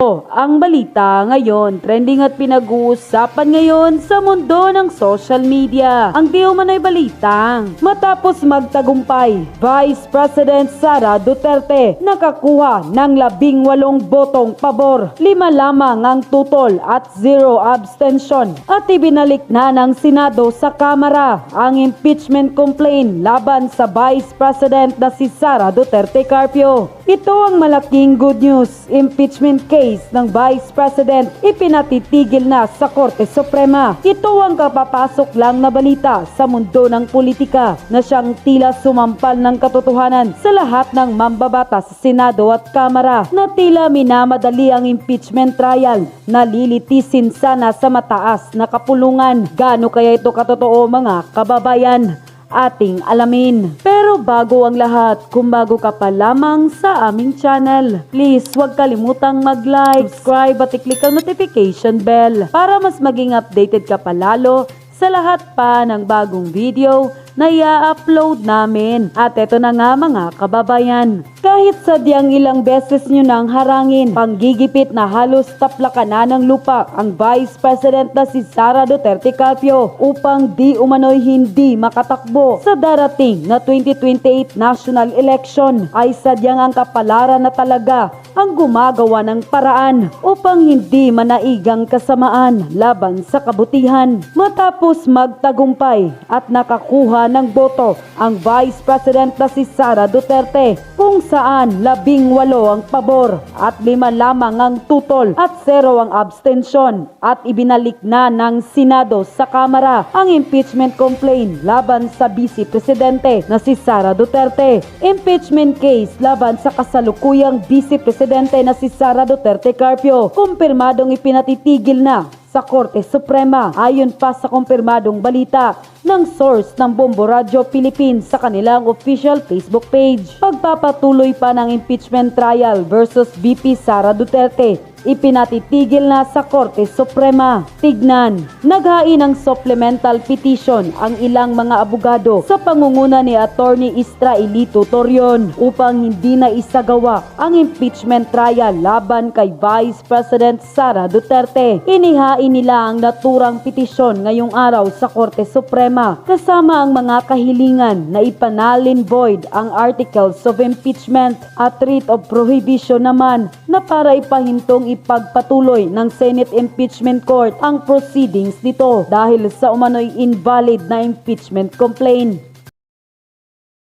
Ang balita ngayon, trending at pinag-uusapan ngayon sa mundo ng social media. Ang di umano'y balita, matapos magtagumpay, Vice President Sara Duterte nakakuha ng 18 botong pabor, 5 lamang ang tutol at 0 abstention. At ibinalik na ng Senado sa Kamara ang impeachment complaint laban sa Vice President na si Sara Duterte Carpio. Ito ang malaking good news. Impeachment case ng Vice President ipinatitigil na sa Korte Suprema. Ito ang kapapasok lang na balita sa mundo ng politika na siyang tila sumampal ng katotohanan sa lahat ng mambabatas sa Senado at Kamara na tila minamadali ang impeachment trial na lilitisin sana sa mataas na kapulungan. Gaano kaya ito katotoo, mga kababayan? Ating alamin. Pero bago ang lahat, kung bago ka pa lamang sa aming channel, please huwag kalimutang mag-like, subscribe at i-click ang notification bell para mas maging updated ka palalo sa lahat pa ng bagong video na i-upload namin. At eto na nga, mga kababayan, kahit sadyang ilang beses nyo nang harangin, panggigipit na halos taplakan na ng lupa ang Vice President na si Sara Duterte Carpio upang di umano'y hindi makatakbo sa darating na 2028 national election, ay sadyang ang kapalaran na talaga ang gumagawa ng paraan upang hindi manaigang kasamaan laban sa kabutihan. Matapos magtagumpay at nakakuha ng boto ang Vice President na si Sara Duterte, kung saan 18 ang pabor at 5 lamang ang tutol at 0 ang abstention, at ibinalik na ng Senado sa Kamara ang impeachment complaint laban sa Vice Presidente na si Sara Duterte. Impeachment case laban sa kasalukuyang Vice Presidente na si Sara Duterte Carpio, kumpirmadong ipinatitigil na sa Korte Suprema ayon pa sa kumpirmadong balita ng source ng Bombo Radio Philippines sa kanilang official Facebook page. Pagpapatuloy pa ng impeachment trial versus VP Sara Duterte, ipinatitigil na sa Korte Suprema. Tignan, naghain ng supplemental petition ang ilang mga abogado sa pangunguna ni Attorney Israelito Torion upang hindi na isagawa ang impeachment trial laban kay Vice President Sara Duterte. Inihain nila ang naturang petisyon ngayong araw sa Korte Suprema kasama ang mga kahilingan na ipanalin void ang articles of impeachment at writ of prohibition naman na para ipahintong ipagpatuloy ng Senate Impeachment Court ang proceedings nito dahil sa umano'y invalid na impeachment complaint.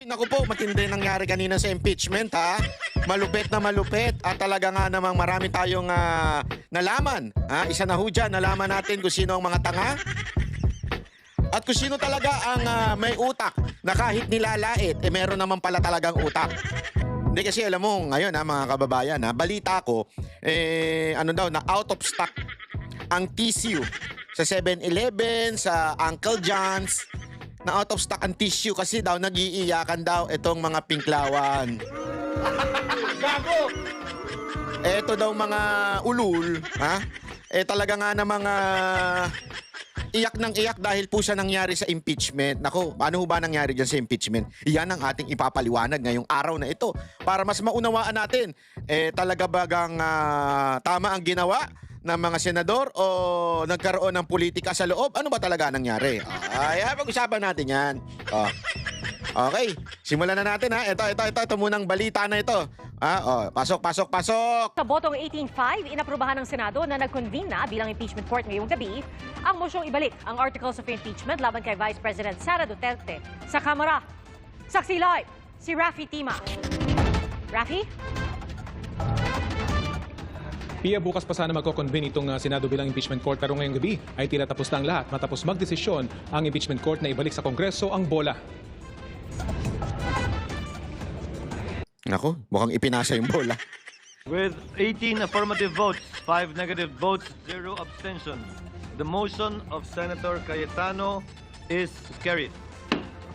Naku po, matindi nangyari kanina sa impeachment, ha? Malupit na malupit at talaga nga namang marami tayong nalaman. Ha? Isa na ho dyan, nalaman natin kung sino ang mga tanga at kung sino talaga ang may utak na kahit nilalait, meron naman pala talagang utak. Hindi kasi alam mo, ngayon mga kababayan, balita ko, na out of stock ang tissue sa 7-Eleven, sa Uncle John's, na out of stock ang tissue kasi daw nag-iiyakan daw itong mga pinklawan. Bago! Eto daw mga ulul, ha? Talaga nga na mga iyak ng iyak dahil po siya nangyari sa impeachment. Nako, ano ba nangyari dyan sa impeachment? Iyan ang ating ipapaliwanag ngayong araw na ito para mas maunawaan natin. Talaga bagang tama ang ginawa ng mga senador o nagkaroon ng politika sa loob? Ano ba talaga nangyari? Pag-usapan natin yan. Okay, simulan na natin, ha. Ito munang balita na ito. Pasok. Sa botong 18-5, inaprubahan ng Senado na nag-convene na bilang impeachment court ngayong gabi ang mosyong ibalik ang articles of impeachment laban kay Vice President Sara Duterte sa Kamara. Saksi live, si Raffy Tima. Raffy? Pia, bukas pa sana magko-convene itong Senado bilang impeachment court, pero ngayong gabi ay tila tapos na ang lahat matapos magdesisyon ang impeachment court na ibalik sa Kongreso ang bola. Nako, mukhang ipinasa yung bola. With 18 affirmative votes, 5 negative votes, 0 abstention, the motion of Senator Cayetano is carried.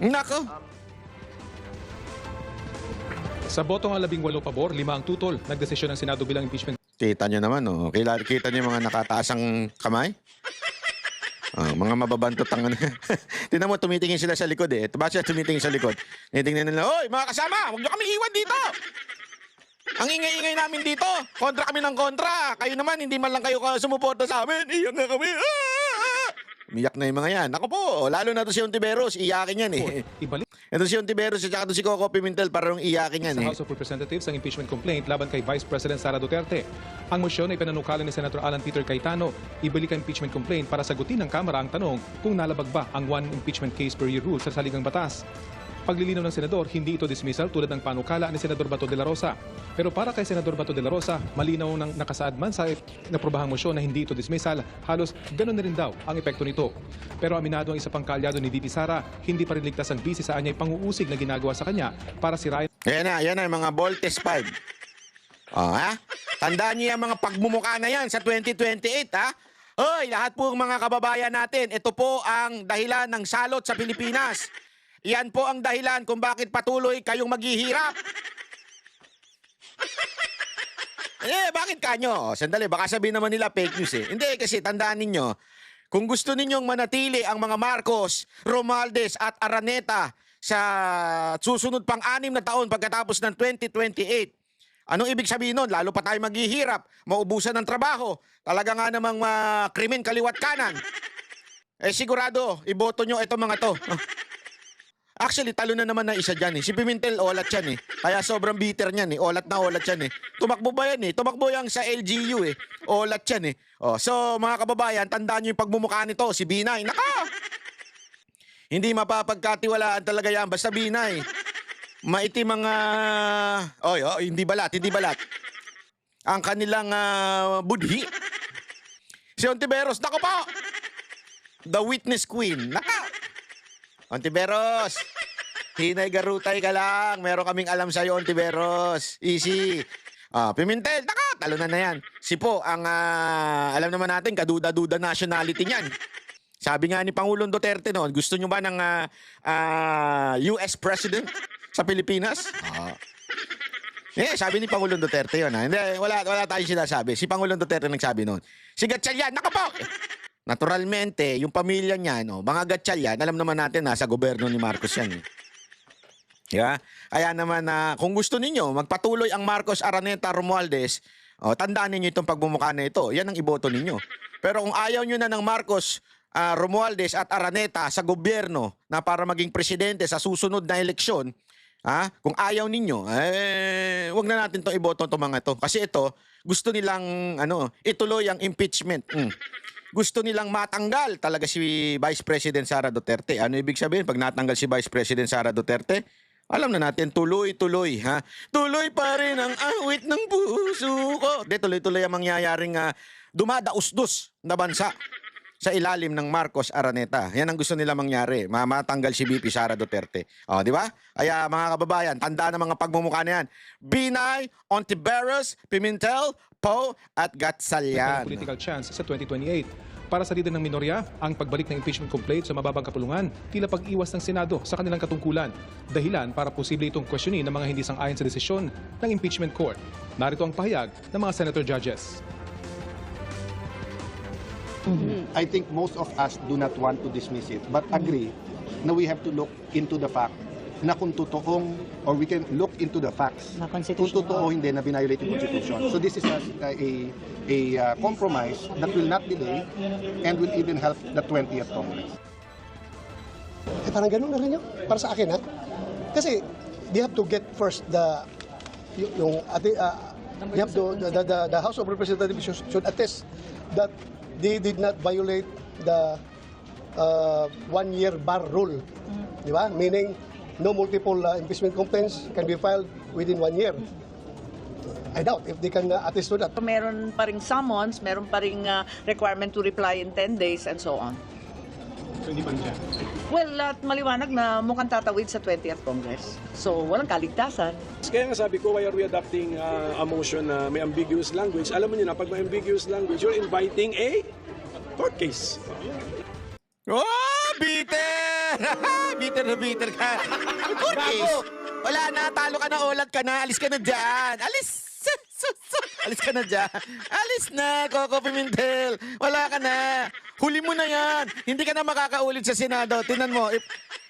Nako! Sa botong 18 pabor, 5 ang tutol, nagdesisyon ng Senado bilang impeachment. Kita nyo naman, oh. Kita nyo yung mga nakataas ang kamay? Mga mababantot ang ano. Tingnan mo, tumitingin sila sa likod eh. Ito ba siya tumitingin sa likod? Tinitingnan nila, "Hoy, mga kasama, huwag nyo kami iwan dito!" Ang ingay-ingay namin dito. Kontra kami ng kontra. Kayo naman, hindi man lang kayo sumuporta sa amin. Iyak nga kami. Umiyak na yung mga yan. Ako po, lalo na to si Ontiveros. Iyakin yan eh. Ibalik Ito si Ontiveros at saka to si Coco Pimentel parang iyakin yan sa eh. House of Representatives ang impeachment complaint laban kay Vice President Sara Duterte. Ang mosyon ay pinanukalan ni Senator Alan Peter Cayetano. Ibalik ang impeachment complaint para sagutin ng Kamara ang tanong kung nalabag ba ang one impeachment case per year rule sa saligang batas. Paglilinaw ng Senador, hindi ito dismissal tulad ng panukala ni Senador Bato de la Rosa. Pero para kay Senador Bato de la Rosa, malinaw nang nakasaad man sa naprobahang mosyon na hindi ito dismissal, halos ganun na rin daw ang epekto nito. Pero aminado ang isa pang kaalyado ni VP Sara, hindi pa rin ligtas ang busy sa anyay panguusig na ginagawa sa kanya para sirain Yan na, mga Voltes 5. Ha? Tandaan niyo yung mga pagmumuka na yan sa 2028, ha? Hoy, lahat po mga kababayan natin, ito po ang dahilan ng salot sa Pilipinas. Yan po ang dahilan kung bakit patuloy kayong maghihirap. Bakit kanyo? Sandali, baka sabihin naman nila fake news eh. Hindi, kasi tandaan ninyo, kung gusto ninyong manatili ang mga Marcos, Romualdez at Araneta sa susunod pang 6 na taon pagkatapos ng 2028, anong ibig sabihin nun? Lalo pa tayo maghihirap, maubusan ng trabaho, talaga nga namang krimen kaliwat kanan. Sigurado, iboto nyo itong mga to. Actually, talo na naman na isa dyan eh. Si Pimentel, olat yan eh. Kaya sobrang bitter niyan eh. Olat na olat yan eh. Tumakbo ba yan eh? Tumakbo yan sa LGU eh. Olat yan eh. So, mga kababayan, tandaan nyo yung pagmumukha nito. Si Binay. Naka! Hindi mapapagkatiwalaan talaga yan. Basta Binay. Maitim mga... hindi balat, hindi balat. Ang kanilang budhi. Si Ontiveros, nako po! The Witness Queen. Naka! Ontiveros, hinay garutay ka lang. Meron kaming alam sa'yo, Ontiveros. Easy. Pimentel, talo na yan. Si Po, ang alam naman natin, kaduda-duda nationality niyan. Sabi nga ni Pangulong Duterte noon, gusto nyo ba ng US President sa Pilipinas? Sabi ni Pangulong Duterte yun. Hindi, wala tayong sinasabi. Si Pangulong Duterte nagsabi noon. Si Gatchalian, nako po! Naturalmente, yung pamilya niya, mga Gatchalian, alam naman natin nasa gobyerno ni Marcos yan. Yeah? Kaya naman, kung gusto ninyo, magpatuloy ang Marcos, Araneta, Romualdez, tandaan ninyo itong pagmumukha na ito. Yan ang iboto ninyo. Pero kung ayaw nyo na ng Marcos, Romualdez at Araneta sa gobyerno na para maging presidente sa susunod na eleksyon, kung ayaw ninyo, wag na natin itong iboto itong mga ito. Kasi ito, gusto nilang ituloy ang impeachment. Gusto nilang matanggal talaga si Vice President Sara Duterte. Ano ibig sabihin pag natanggal si Vice President Sara Duterte? Alam na natin, tuloy-tuloy, ha? Tuloy pa rin ang awit ng puso ko. Tuloy-tuloy ang mangyayaring dumadausdos na bansa sa ilalim ng Marcos Araneta. Yan ang gusto nila mangyari. Matanggal si VP Sara Duterte. Di ba? Kaya mga kababayan, tandaan ang mga pagmumukha na yan. Binay, Ontiveros, Pimentel, Po, at Gatchalian. political chance sa 2028. Para sa lider ng minorya, ang pagbalik ng impeachment complaint sa mababang kapulungan, tila pag-iwas ng Senado sa kanilang katungkulan. Dahilan para posible itong questionin ng mga hindi sang-ayon sa desisyon ng impeachment court. Narito ang pahayag ng mga senator judges. I think most of us do not want to dismiss it, but agree na we have to look into the fact na kung totoong, or we can look into the facts, kung totoo hindi na violate yung Constitution. So this is a compromise that will not delay and will even help the 20th Congress. Parang ganun na rin yun, para sa akin, ha? Kasi they have to get first the House of Representatives should attest that they did not violate the 1-year bar rule. Di ba? Meaning, no multiple impeachment complaints can be filed within 1 year. I doubt if they can attest to that. Meron pa ring summons, meron pa ring requirement to reply in 10 days and so on. So, hindi ba niya? Well, at maliwanag na mukhang tatawid sa 20th Congress. So, walang kaligtasan. Kaya nga sabi ko, why are we adopting a motion na may ambiguous language? Alam mo niyo na, pag may ambiguous language, you're inviting a court case. Bitter! Bitter na bitter ka. Good case. Wala na, talo ka na, olat ka na, alis ka na dyan. Alis! Alis ka na dyan. Alis na, Coco Pimentel. Wala ka na. Huli mo na yan. Hindi ka na makakaulit sa Senado. Tingnan mo,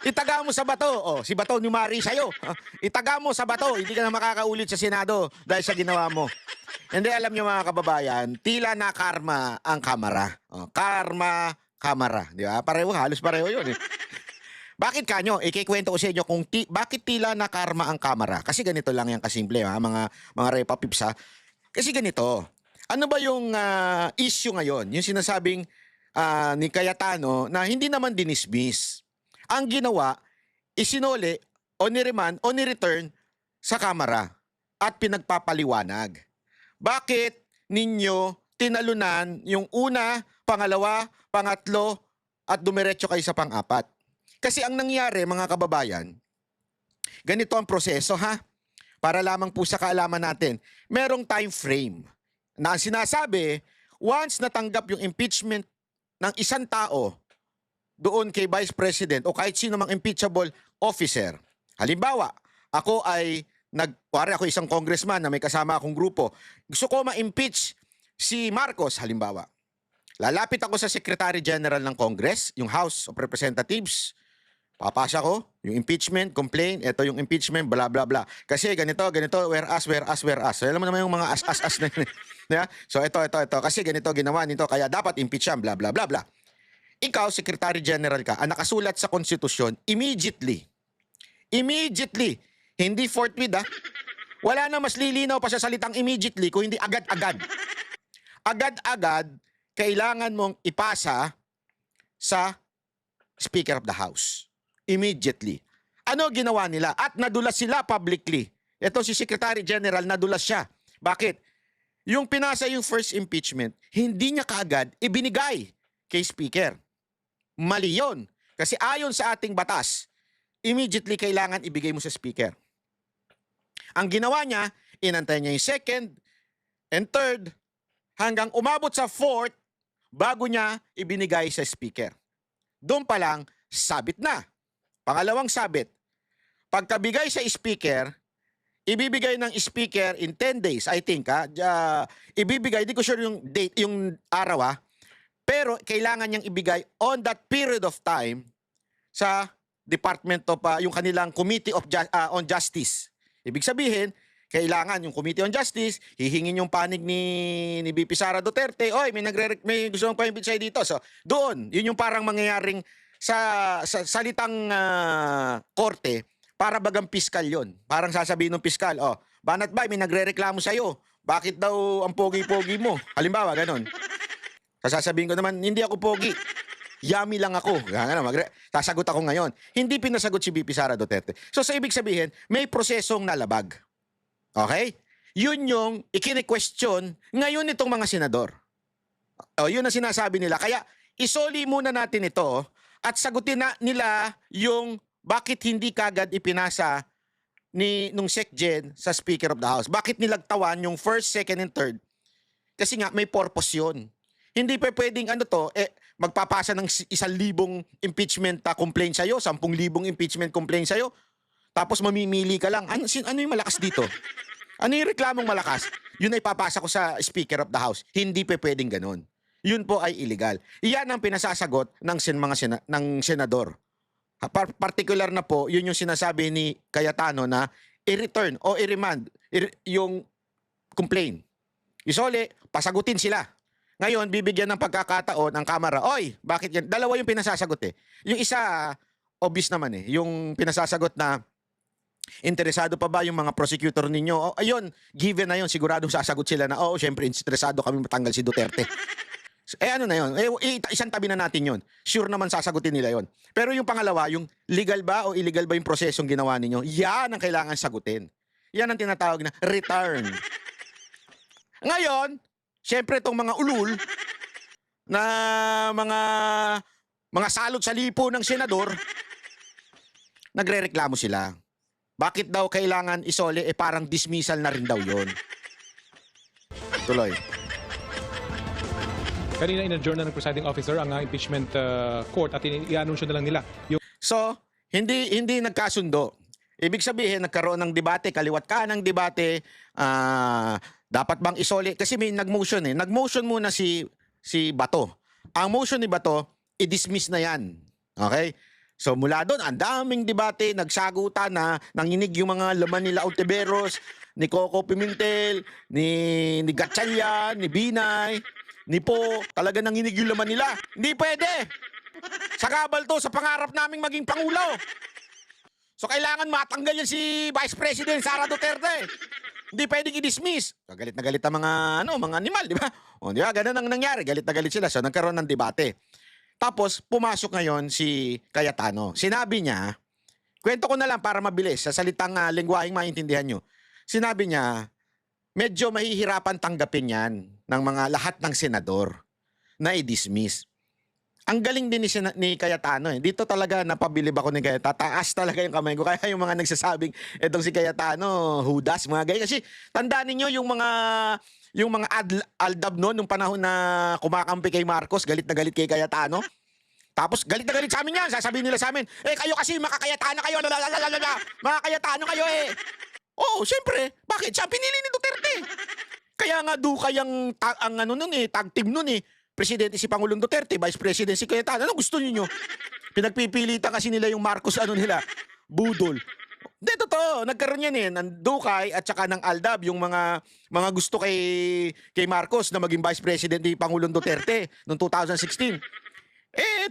itaga mo sa bato. Oh, si Bato numari sa'yo. Itaga mo sa bato. Hindi ka na makakaulit sa Senado dahil sa ginawa mo. Hindi, alam niyo mga kababayan, tila na karma ang Kamara. Oh, karma, Kamara. Di ba? Pareho, halos pareho yun eh. Bakit kanyo? Ikikwento ko sa inyo kung bakit tila na karma ang Kamara. Kasi ganito lang yan kasimple, ha? Mga Repa Pips, ha? Kasi ganito. Ano ba yung issue ngayon? Yung sinasabing ni Cayetano na hindi naman dinismiss. Ang ginawa, isinole o ni-remand o ni-return sa Kamara at pinagpapaliwanag. Bakit ninyo tinalunan yung una, pangalawa, pangatlo at dumiretso kayo sa pang-apat? Kasi ang nangyari, mga kababayan, ganito ang proseso, ha? Para lamang po sa kaalaman natin, merong time frame na ang sinasabi, once natanggap yung impeachment ng isang tao doon kay Vice President o kahit sino mang impeachable officer. Halimbawa, ako ay ako isang congressman na may kasama akong grupo. Gusto ko ma-impeach si Marcos, halimbawa. Lalapit ako sa Secretary General ng Congress, yung House of Representatives. Papasa ko, yung impeachment, complaint, ito yung impeachment, bla bla bla. Kasi ganito, whereas. Alam mo naman yung mga as na yun. Yeah? So ito. Kasi ganito ginawa nito, kaya dapat impeach yan, bla bla bla bla. Ikaw, Secretary General ka, ang nakasulat sa konstitusyon, immediately, hindi forthwith, ha? Wala na mas lilinaw pa sa salitang immediately kung hindi agad-agad. Agad-agad, kailangan mong ipasa sa Speaker of the House. Immediately. Ano ginawa nila? At nadulas sila publicly. Ito si Secretary General, nadulas siya. Bakit? Yung pinasa yung first impeachment, hindi niya kaagad ibinigay kay Speaker. Mali yun. Kasi ayon sa ating batas, immediately kailangan ibigay mo sa Speaker. Ang ginawa niya, inantay niya yung second and third hanggang umabot sa fourth bago niya ibinigay sa Speaker. Doon pa lang, sabit na. Pangalawang sabit, pagkabigay sa Speaker, ibibigay ng Speaker in 10 days, I think, ibibigay, di ko sure yung date, yung araw, pero kailangan niyang ibigay on that period of time sa Department of, yung kanilang Committee on Justice. Ibig sabihin, kailangan yung Committee on Justice, hihingin yung panig ni VP Sara Duterte, oy, may gusto mong pa-impeach sa'yo dito. So, doon, yun yung parang mangyayaring sa salitang korte, para bagang piskal yon. Parang sasabihin ng piskal, Banat Bay, may nagre-reklamo sa'yo. Bakit daw ang pogi-pogi mo? Halimbawa, ganun. Sasabihin ko naman, hindi ako pogi. Yummy lang ako. Sasagot ako ngayon. Hindi pinasagot si VP Sara Duterte. So sa ibig sabihin, may prosesong nalabag. Okay? Yun yung ikine-question ngayon itong mga senador. Yun ang sinasabi nila. Kaya isoli muna natin ito at sagutin na nila yung bakit hindi kagad ipinasa nung SecGen sa Speaker of the House. Bakit nilagtawan yung first, second, and third? Kasi nga may purpose yun. Hindi pa pwedeng magpapasa ng 1,000 impeachment complaint sa'yo, 10,000 impeachment complaint sa'yo, tapos mamimili ka lang. Ano yung malakas dito? Ano yung reklamong malakas? Yun ay papasa ko sa Speaker of the House. Hindi pa pwedeng ganun. Yun po ay illegal. Iyan ang pinasasagot ng senador. Particular na po, yun yung sinasabi ni Cayetano na i-return o i-remand yung complaint. Isole, pasagutin sila. Ngayon, bibigyan ng pagkakataon ang Kamara. Oy, bakit yan? Dalawa yung pinasasagot eh. Yung isa, obvious naman eh. Yung pinasasagot na interesado pa ba yung mga prosecutor ninyo? Ayun, given na yun, sigurado sasagot sila na, syempre, interesado kami matanggal si Duterte. Ano na yun? Isang tabi na natin yun. Sure naman sasagutin nila yun. Pero yung pangalawa, yung legal ba o illegal ba yung prosesong ginawa ninyo, yan ang kailangan sagutin. Yan ang tinatawag na return. Ngayon, siyempre itong mga ulul na mga salot sa lipo ng senador, nagrereklamo sila. Bakit daw kailangan isole? Parang dismissal na rin daw yun. Tuloy. Kanina in-adjourn na ng presiding officer ang impeachment court at i-anunsyo na lang nila. So, hindi nagkasundo. Ibig sabihin, nagkaroon ng debate, kaliwat ka ng debate, Dapat bang isoli? Kasi may nag-motion eh. Nag-motion muna si Bato. Ang motion ni Bato, i-dismiss na yan. Okay? So mula doon, ang daming debate, nagsagutan na, nanginig yung mga laman nila Ontiveros, ni Coco Pimentel, ni Gatchalian, ni Binay, ni Po. Talaga nanginig yung laman nila. Hindi pwede. Sa kabal to, sa pangarap naming maging Pangulo. So kailangan matanggal yan si Vice President Sara Duterte. Hindi pwedeng i-dismiss. So, galit na galit ang mga animal, di ba? O, di ba? Ganun ang nangyari. Galit na galit sila. So, nagkaroon ng debate. Tapos, pumasok ngayon si Cayetano. Sinabi niya, kwento ko na lang para mabilis, sa salitang lengguaheng maintindihan nyo. Sinabi niya, medyo mahihirapan tanggapin yan ng mga lahat ng senador na i-dismiss. Ang galing din ni Cayetano eh. Dito talaga napabilib ako ni Cayetano. Taas talaga yung kamay ko. Kaya yung mga nagsasabing etong si Cayetano, Judas, mga ganyan. Kasi tandaan ninyo yung mga aldab noon, nung panahon na kumakampi kay Marcos, galit na galit kay Cayetano. Tapos galit na galit sa amin yan. Sasabihin nila sa amin, kayo kasi makakayatano kayo. Makakayatano kayo eh. Oo, siyempre. Bakit? Siya pinili ni Duterte. Kaya nga Dukay ang tag team nun eh. Presidente si Pangulong Duterte, Vice President si Cayetano. Ano gusto niyo? Pinagpipilitan kasi nila yung Marcos budol. Hindi, totoo. Nagkaroon yan eh. Ng Dukay at saka ng Aldab, yung mga gusto kay Marcos na maging Vice President ni Pangulong Duterte noong 2016.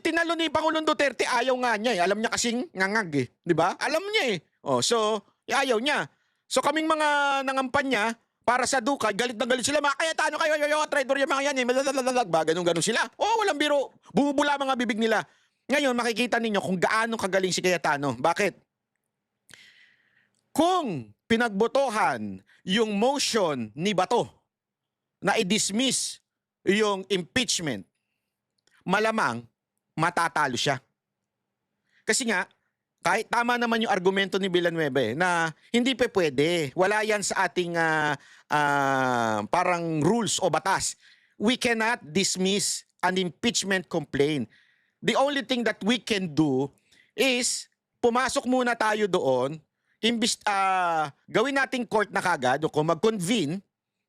Tinalo ni Pangulong Duterte, ayaw nga niya eh. Alam niya kasing ngangag eh. Di ba? Alam niya eh. So, ayaw niya. So, kaming mga nangampanya, para sa Dukay, galit na galit sila. Mga Cayetano kayo, traitor yung mga yan. Ganun sila. Walang biro. Bumubula mga bibig nila. Ngayon, makikita ninyo kung gaano kagaling si Cayetano. Bakit? Kung pinagbotohan yung motion ni Bato na i-dismiss yung impeachment, malamang matatalo siya. Kasi nga, kahit tama naman yung argumento ni Villanueva na hindi pa pwede. Wala yan sa ating parang rules o batas. We cannot dismiss an impeachment complaint. The only thing that we can do is pumasok muna tayo doon, gawin nating court na kagad, o kung mag-convene,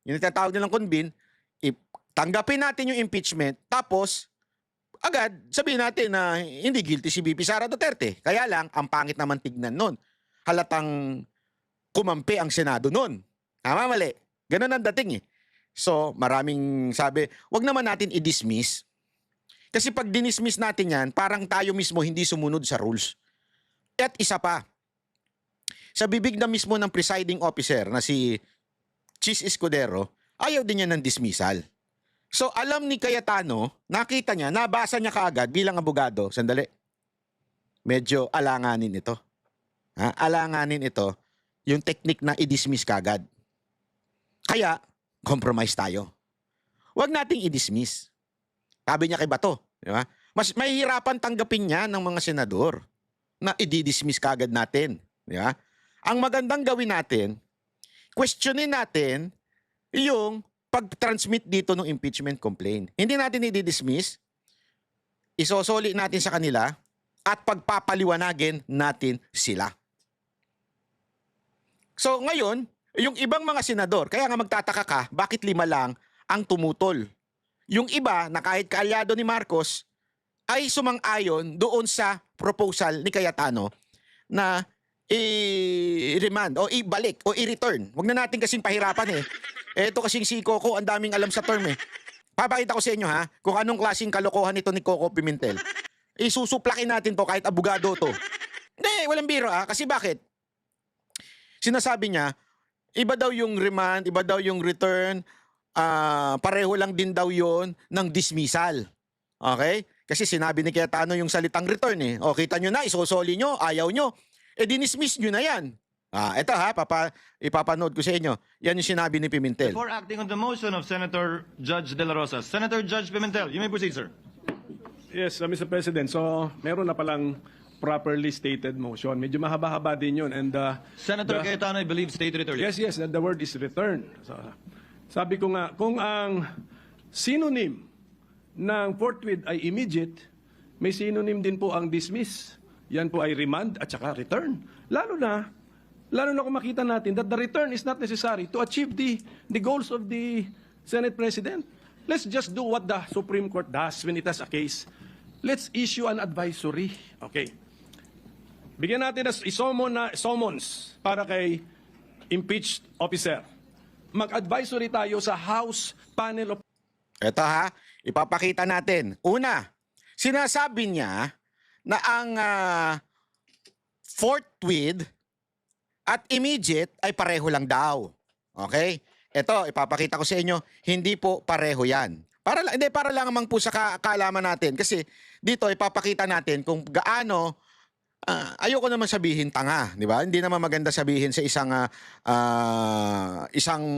yung tatawag nilang convene, tanggapin natin yung impeachment, tapos agad, sabihin natin na hindi guilty si VP Sara Duterte. Kaya lang, ang pangit naman tignan nun. Halatang kumampi ang Senado nun. Tama, mali. Ganun ang dating eh. So, maraming sabi, wag naman natin i-dismiss. Kasi pag dinismiss natin yan, parang tayo mismo hindi sumunod sa rules. At isa pa, sa bibig na mismo ng presiding officer na si Chis Escudero, ayaw din niya ng dismissal. So, alam ni Cayetano, nakita niya, nabasa niya kaagad bilang abogado. Sandali. Medyo alanganin ito. Alanganin ito yung technique na i-dismiss kaagad. Kaya, compromise tayo. Huwag nating i-dismiss. Sabi niya kay Bato. Di ba? Mas mahihirapan tanggapin niya ng mga senador na i-dismiss kaagad natin. Di ba? Ang magandang gawin natin, questionin natin yung pag-transmit dito ng impeachment complaint. Hindi natin i-dismiss, isosoli natin sa kanila, at pagpapaliwanagin natin sila. So ngayon, yung ibang mga senador, kaya nga magtataka ka, bakit 5 lang ang tumutol? Yung iba na kahit kaalyado ni Marcos, ay sumang-ayon doon sa proposal ni Cayetano na i-remand o ibalik o i-return. Huwag na natin kasing pahirapan eh. Ito kasing si Coco, ang daming alam sa term eh. Papakita ko sa inyo kung anong klaseng kalokohan ito ni Coco Pimentel. Isusuplakin natin to kahit abogado to. Hindi, walang biro kasi bakit? Sinasabi niya, iba daw yung remand, iba daw yung return, pareho lang din daw yon ng dismissal. Okay? Kasi sinabi ni Cayetano yung salitang return eh. O kita nyo na, isosoli nyo, ayaw nyo. Dinismiss nyo na yan. Ito ipapanood ko sa inyo. Yan yung sinabi ni Pimentel. Before acting on the motion of Senator Judge De La Rosa, Senator Judge Pimentel, you may proceed, sir. Yes, Mr. President. So, meron na palang properly stated motion. Medyo mahaba-haba din yun. And, Senator Cayetano, I believe, stated it earlier. yes, the word is return. So, sabi ko nga, kung ang synonym ng forthwith ay immediate, may synonym din po ang dismiss. Yan po ay remand at saka return. Lalo na lalo na kung makita natin that the return is not necessary to achieve the goals of the Senate President. Let's just do what the Supreme Court does when it has a case. Let's issue an advisory. Okay. Bigyan natin ng summons para kay impeached officer. Mag-advisory tayo sa House Panel of... Ito ha, ipapakita natin. Una, sinasabi niya na ang forthwith at immediate ay pareho lang daw. Okay? Ito, ipapakita ko sa inyo, hindi po pareho yan. Para lang naman po sa kaalaman natin. Kasi dito, ipapakita natin kung gaano, ayoko naman sabihin tanga, di ba? Hindi naman maganda sabihin sa isang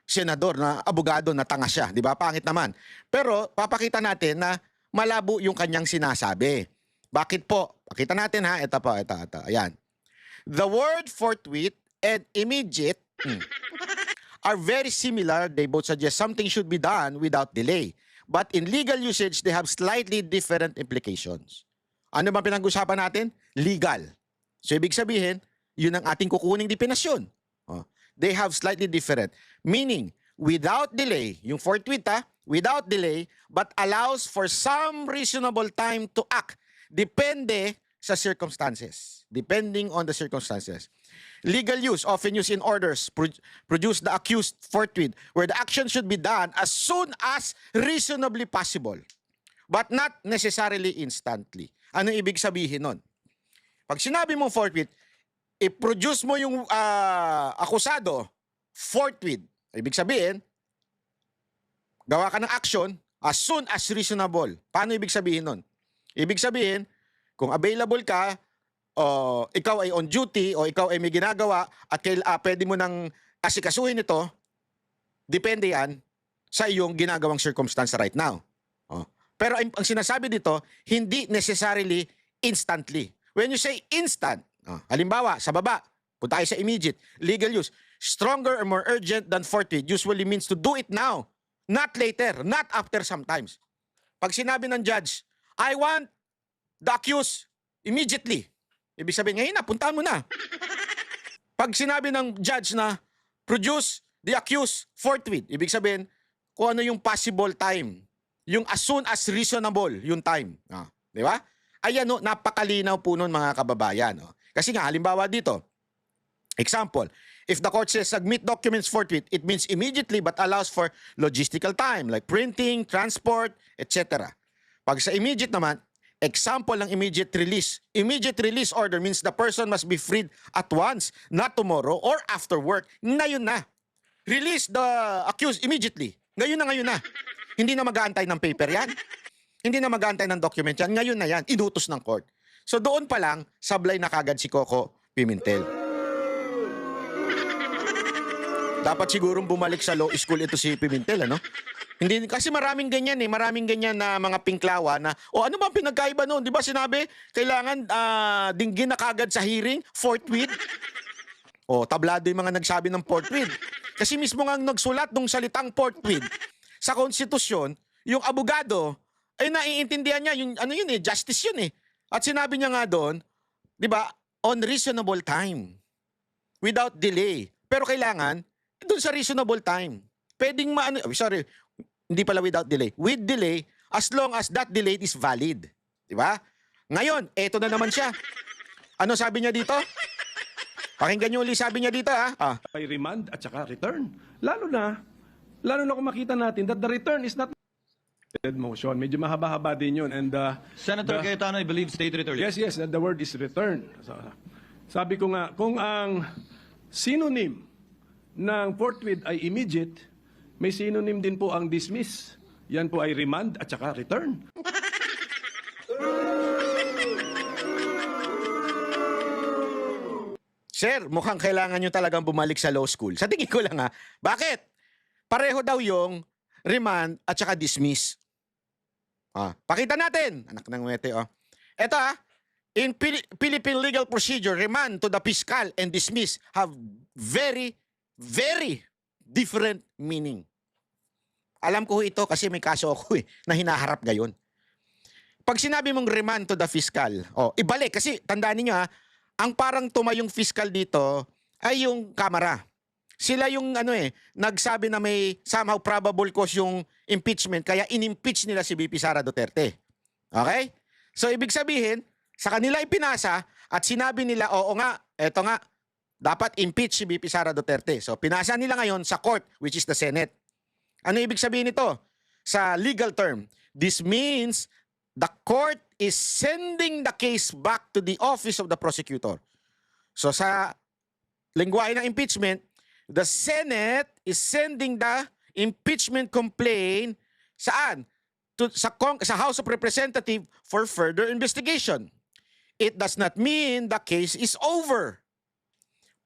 senador na abogado na tanga siya, di ba? Pangit naman. Pero, papakita natin na malabo yung kanyang sinasabi. Bakit po? Pakita natin ha, ito po, ito. Ayan. The word forthwith and immediate are very similar. They both suggest something should be done without delay. But in legal usage, they have slightly different implications. Ano ba pinag-usapan natin? Legal. So, ibig sabihin, yun ang ating kukuning definasyon. They have slightly different. Meaning, without delay, yung forthwith without delay, but allows for some reasonable time to act. Depende sa circumstances. Depending on the circumstances. Legal use, often used in orders, produce the accused forthwith, where the action should be done as soon as reasonably possible, but not necessarily instantly. Ano ibig sabihin nun? Pag sinabi mong forthwith, i-produce mo yung akusado forthwith. Ibig sabihin, gawa ka ng action as soon as reasonable. Paano ibig sabihin nun? Ibig sabihin, kung available ka, o ikaw ay on duty, o ikaw ay may ginagawa, at pwede mo nang asikasuhin ito, depende yan sa iyong ginagawang circumstance right now. Pero ang sinasabi dito, hindi necessarily instantly. When you say instant, halimbawa, sa baba, punta tayo sa immediate, legal use, stronger or more urgent than forthwith usually means to do it now, not later, not after sometimes. Pag sinabi ng judge, I want the accused immediately. Ibig sabihin, ngayon na, puntahan mo na. Pag sinabi ng judge na produce the accused forthwith, ibig sabihin, kung ano yung possible time. Yung as soon as reasonable, yung time. Di ba? Ayan, napakalinaw po nun mga kababayan. Kasi nga, halimbawa dito, example, if the court says submit documents forthwith, it means immediately but allows for logistical time like printing, transport, etc. Pag sa immediate naman, example ng immediate release. Immediate release order means the person must be freed at once, not tomorrow or after work. Ngayon na. Release the accused immediately. Ngayon na. Hindi na mag-aantay ng paper yan. Hindi na mag-aantay ng document yan. Ngayon na yan. Inutos ng court. So doon pa lang, sablay na kagad si Coco Pimentel. Dapat sigurong bumalik sa law school ito si Pimentel, ano? Hindi, kasi maraming ganyan na mga pinklawa na, ano ba pinagkaiba noon? Di ba sinabi, kailangan dinggin na kagad sa hearing, forthwith? Tablado yung mga nagsabi ng forthwith. Kasi mismo nga nagsulat ng salitang forthwith sa konstitusyon, yung abogado, ay naiintindihan niya, yung justice yun eh. At sinabi niya nga doon, di ba, on reasonable time, without delay. Pero kailangan, doon sa reasonable time. Pwedeng hindi pala without delay. With delay, as long as that delay is valid. Di ba? Ngayon, eto na naman siya. Ano sabi niya dito? Pakinggan niyo ulit sabi niya dito, By remand at saka return. Lalo na kung makita natin that the return is not motion. Medyo mahaba-haba din yun. And, Senator Cayetano, I believe state return. Yes, the word is return. So, sabi ko nga, kung ang synonym ng forthwith ay immediate, may synonym din po ang dismiss. Yan po ay remand at saka return. Sir, mukhang kailangan nyo talagang bumalik sa law school. Sa tingin ko lang Bakit? Pareho daw yung remand at saka dismiss. Pakita natin. Anak ng wete, Ito in Philippine legal procedure, remand to the fiscal and dismiss have very, very different meaning. Alam ko ito kasi may kaso ako na hinaharap ngayon. Pag sinabi mong remand to the fiscal, ibalik kasi tandaan niyo ang parang tumayong fiscal dito ay yung Kamara. Sila yung nagsabi na may somehow probable cause yung impeachment kaya in-impeach nila si VP Sara Duterte. Okay? So ibig sabihin, sa kanila ipinasa at sinabi nila, oo nga, eto nga, dapat impeach si VP Sara Duterte. So pinasa nila ngayon sa court, which is the Senate. Ano ibig sabihin nito? Sa legal term, this means the court is sending the case back to the office of the prosecutor. So sa lengguwahe ng impeachment, the Senate is sending the impeachment complaint saan? Sa House of Representatives for further investigation. It does not mean the case is over.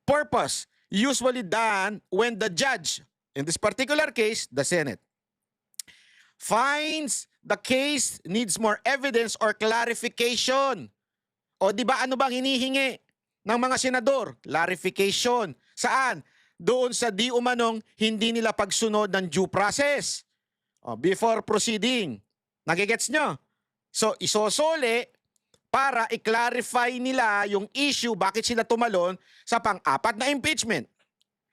Purpose, usually done when the judge, in this particular case, the Senate, finds the case needs more evidence or clarification. O di ba ano bang hinihingi ng mga senador? Clarification. Saan? Doon sa di umanong hindi nila pagsunod ng due process. Before proceeding. Nagigets nyo? So, isosole para i-clarify nila yung issue bakit sila tumalon sa pang-apat na impeachment.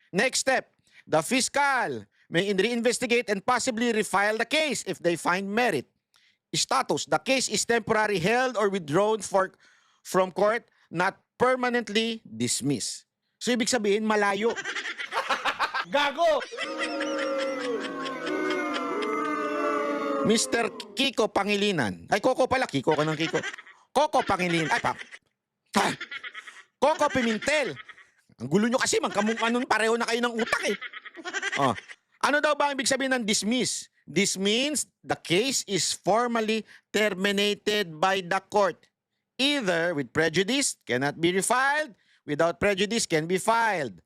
Next step, the fiscal may reinvestigate and possibly refile the case if they find merit. Status, the case is temporarily held or withdrawn from court, not permanently dismissed. So, ibig sabihin, malayo. Gago! Mr. Kiko Pangilinan. Ay, Coco pala. Kiko ka ng Kiko. Coco Pangilinan. Ay, Coco Pimentel. Ang gulo nyo kasi, magkamukha pareho na kayo ng utak eh. Ano daw ba ang ibig sabihin ng dismiss? This means the case is formally terminated by the court. Either with prejudice, cannot be refiled. Without prejudice, can be refiled.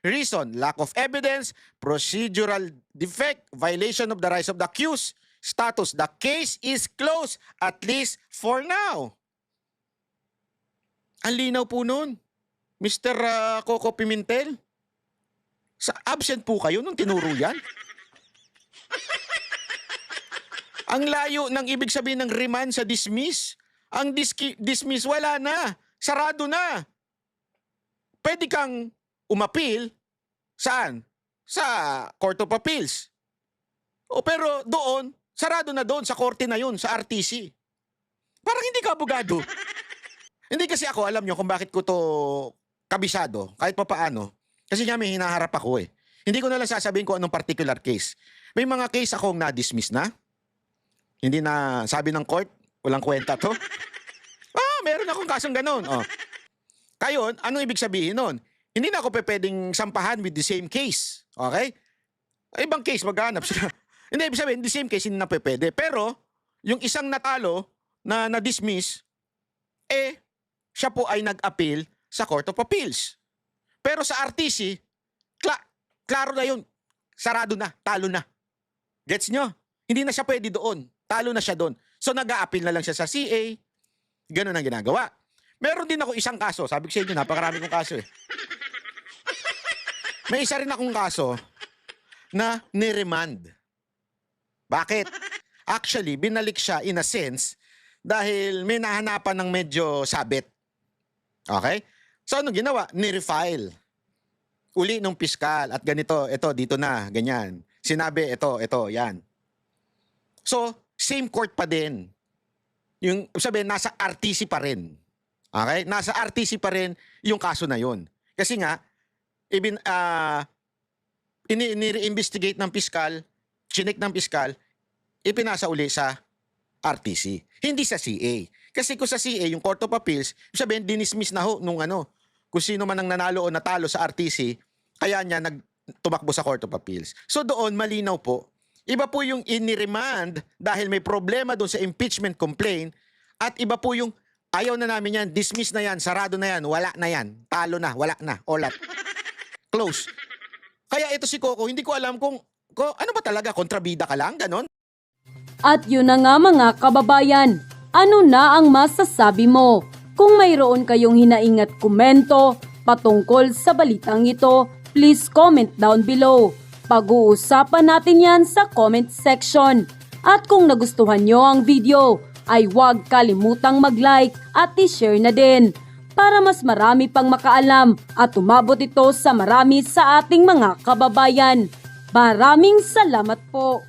Reason, lack of evidence, procedural defect, violation of the rights of the accused. Status, the case is closed, at least for now. Ang linaw po nun, Mr. Coco Pimentel. Absent po kayo nung tinuro yan. Ang layo ng ibig sabihin ng remand sa dismiss. Ang dismiss, wala na. Sarado na. Pwede kang umapil, saan? Sa Court of Appeals. Pero doon, sarado na doon, sa korte na yun, sa RTC. Parang hindi ka abogado. Hindi kasi ako, alam nyo kung bakit ko to kabisado, kahit pa paano. Kasi nga may hinaharap ako eh. Hindi ko na lang sasabihin kung anong particular case. May mga case akong na-dismiss na. Hindi na sabi ng court, walang kwenta to. Meron akong kasong ganun. Kayon, anong ibig sabihin nun? Hindi na ako pwedeng sampahan with the same case. Okay? Ibang case, maghanap sila. Hindi, ibig sabihin, the same case, hindi na pwede. Pero, yung isang natalo na na-dismiss, siya po ay nag-appeal sa Court of Appeals. Pero sa RTC, klaro na yun. Sarado na, talo na. Gets nyo? Hindi na siya pwede doon. Talo na siya doon. So, nag-a-appeal na lang siya sa CA. Ganun ang ginagawa. Meron din ako isang kaso. Sabi ko sa inyo, napakarami kong kaso eh. May isa rin akong kaso na niremand. Bakit? Actually, binalik siya in a sense dahil may nahanapan ng medyo sabit. Okay? So, anong ginawa? Nirefile. Uli nung piskal at ganito, ito, dito na, ganyan. Sinabi, ito, yan. So, same court pa din. Yung sabihin, nasa RTC pa rin. Okay? Nasa RTC pa rin yung kaso na yun. Kasi nga, ini-investigate ng piskal, chinik ng piskal, ipinasa uli sa RTC. Hindi sa CA. Kasi kung sa CA, yung Court of Appeals, sabihin, dinismiss na ho nung kung sino man ang nanalo o natalo sa RTC, kaya niya tumakbo sa Court of Appeals. So doon, malinaw po, iba po yung iniremand dahil may problema doon sa impeachment complaint at iba po yung ayaw na namin yan, dismiss na yan, sarado na yan, wala na yan, talo na, wala na, olat. Close. Kaya ito si Coco, hindi ko alam kung ano ba talaga, kontrabida ka lang, ganon? At yun na nga mga kababayan, ano na ang masasabi mo? Kung mayroon kayong hinaing at komento patungkol sa balitang ito, please comment down below. Pag-uusapan natin yan sa comment section. At kung nagustuhan nyo ang video, ay huwag kalimutang mag-like at i-share na din. para mas marami pang makaalam at umabot ito sa marami sa ating mga kababayan. Maraming salamat po.